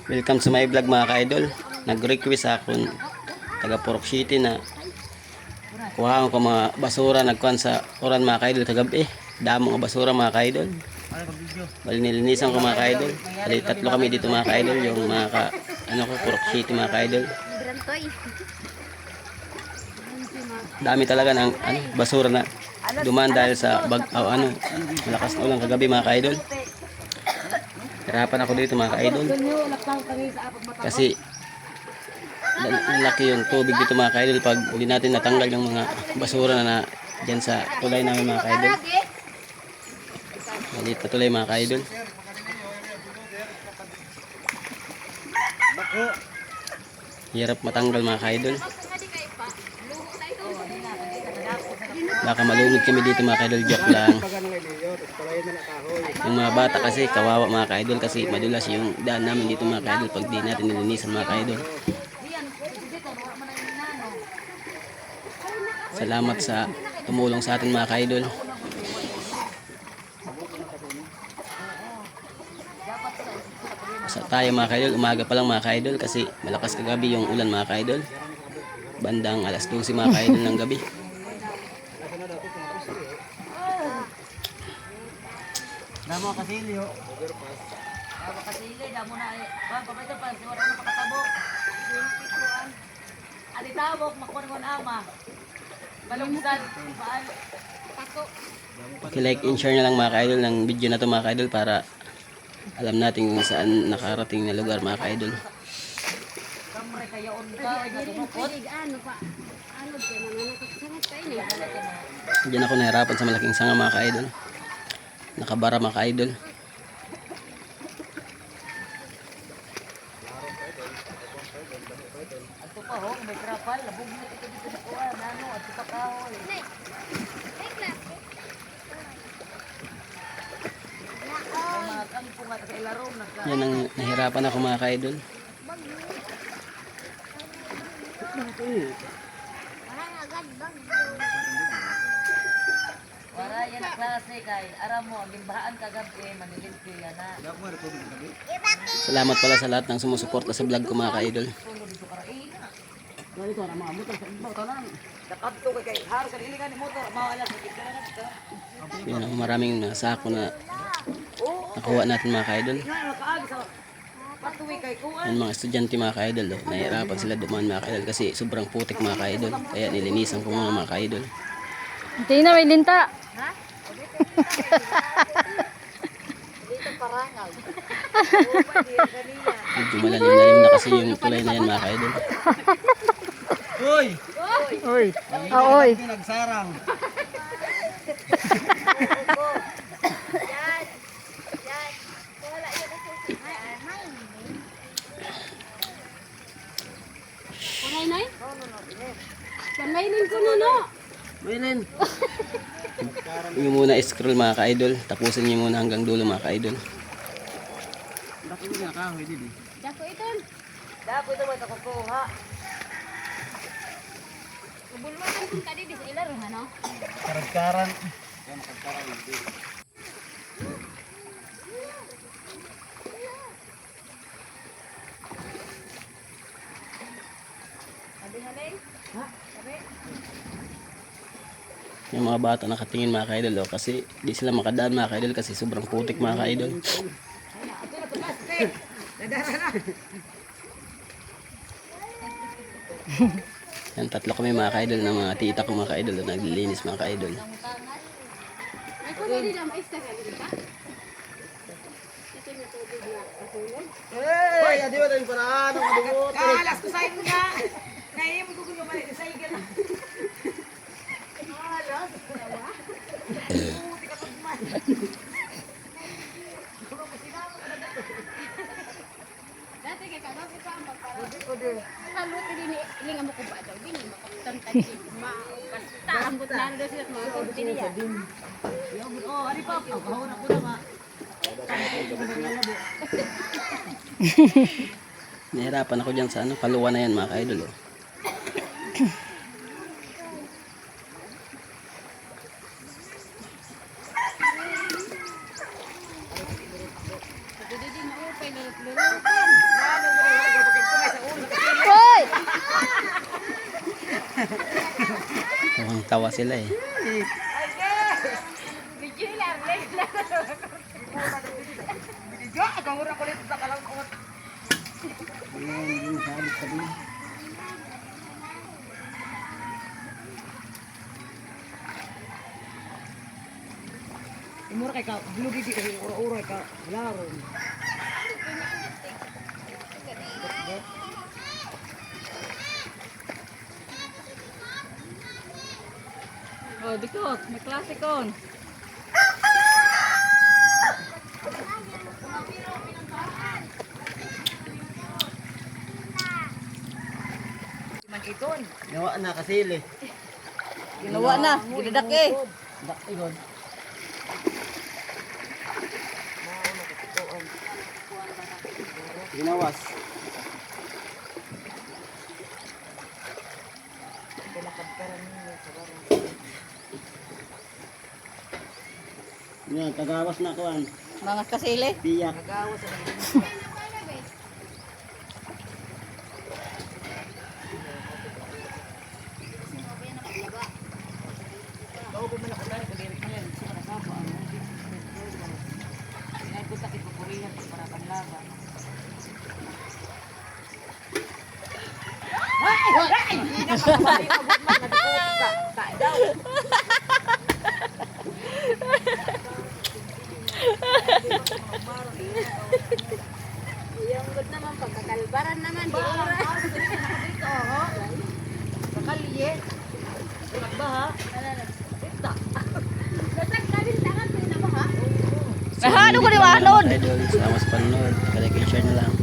Welcome sa my vlog mga ka-idol. Nag-request ako taga Purok City na kuhaan ko mga basura nagkuhan sa oran mga ka-idol kagabi. Damo nga basura mga ka-idol. Bali nilinisan ko mga ka-idol. Bali tatlo kami dito mga ka-idol, yung mga Purok City mga ka-idol. Dami talaga ng basura na dumaan dahil sa malakas na ulan kagabi mga ka-idol. Hirapan ako dito mga ka-idol kasi laki yung tubig dito mga ka-idol pag hindi natin natanggal yung mga basura na dyan sa tulay namin mga ka-idol. Maliit na tulay mga ka-idol. Hirap matanggal mga ka-idol. Baka malunod kami dito mga ka-idol, joke lang. Yung mga bata kasi kawawa mga ka-idol kasi madulas yung daan namin dito mga ka-idol pag di natin nilinisan mga ka-idol. Salamat sa tumulong sa atin mga ka-idol. Tayo mga ka-idol, umaga pa lang mga ka-idol kasi malakas kagabi yung ulan mga ka-idol. Bandang alas 12 mga ka-idol ng gabi. Damo kasilyo. Damo kasilyo, damo na eh. Ba, papaito pa, siwala na pakatabo. Ali tabok, makuha ama. Balungsan, paan. Tako. Like and share na lang mga ka-idol ng video na to mga ka-idol para alam natin kung saan nakarating na lugar mga ka-idol. Kamre kayo unta, natunukot. Diyan ako nahirapan sa malaking sanga mga ka-idol. Nakabara mga ka-idol. Ato pa ho, may trapal, labog na ito dito na kuha, nano, ato pa kahoy. Yan ang nahirapan ako mga ka-idol. Wala yan na klase kay aram mo, ang limbahan kagabi, manilipyo yan na. Salamat pala sa lahat ng sumusuporta sa vlog ko mga ka-idol. Yan ang maraming sako na nakuha natin mga ka-idol. Yan mga estudyante mga ka-idol, nahirapan sila dumaan mga ka-idol kasi sobrang putik mga ka-idol. Kaya nilinisan ko muna mga ka-idol. Hindi na may linta. Ha? Dito parangal. Medyo malalim-lalim na kasi yung tulay na yan mga ka-idol. Hoy! Oy. Oy. Nagsarang. Nay. Panainin ko nuno. Maylin. Yung muna scroll mga ka-idol. Tapusin niyo muna hanggang dulo mga ka-idol. Dako ito. Dako ito may takukuha. Kabulwakan kung tadi di sa ilaro ano? Karag-karang. Yung mga bata nakatingin mga ka-idol kasi di sila makadaan mga ka-idol kasi sobrang putik mga ka-idol. Yan, tatlo kami mga ka-idol ng mga tita ko mga ka-idol na naglilinis mga ka-idol. Ay ko dili lang ista ka dili ka? Ito na tubig na katulog. Hoy, adi ba tayong paraan ng madugot? Kalas ko sa inyo nga. Ngayon ko kuno mali sa igel. Kalas ko na. Puti ka pagman. Dati kay kadok ito ang pagpara. Halut din iling mo ko ba daw bini makaptantan basta ambot na daw sila mga kunti niya. Oh, ari pa. Kahon ako na ma. Nahirapan ako dyan sa kaluwa na yan mga ka-idol. Dili di maupay lululupan. Tawa sila eh. Video lang, like lang. Video, agawin ako ulit sa kalangkot. Yung sabi sabi. Umur kay ka, bulugi di kay ura-ura ka, laron. Oh, dikot, may klase kon. Man iton. Nawa na kasili. Ginawa na, ginadaki. Daki god. Ginawas. Yan, tagawas na kuan. Mga kasili. Biyak. Tagawas na. Yung good naman, pagkakalbaran naman, di oras. Kakalye. Nagbaha. Basag na rin tangan, pwede na ba ha? Nahalo ko ni Wanon! Idol, salamat sa panonood. Like and share na lang.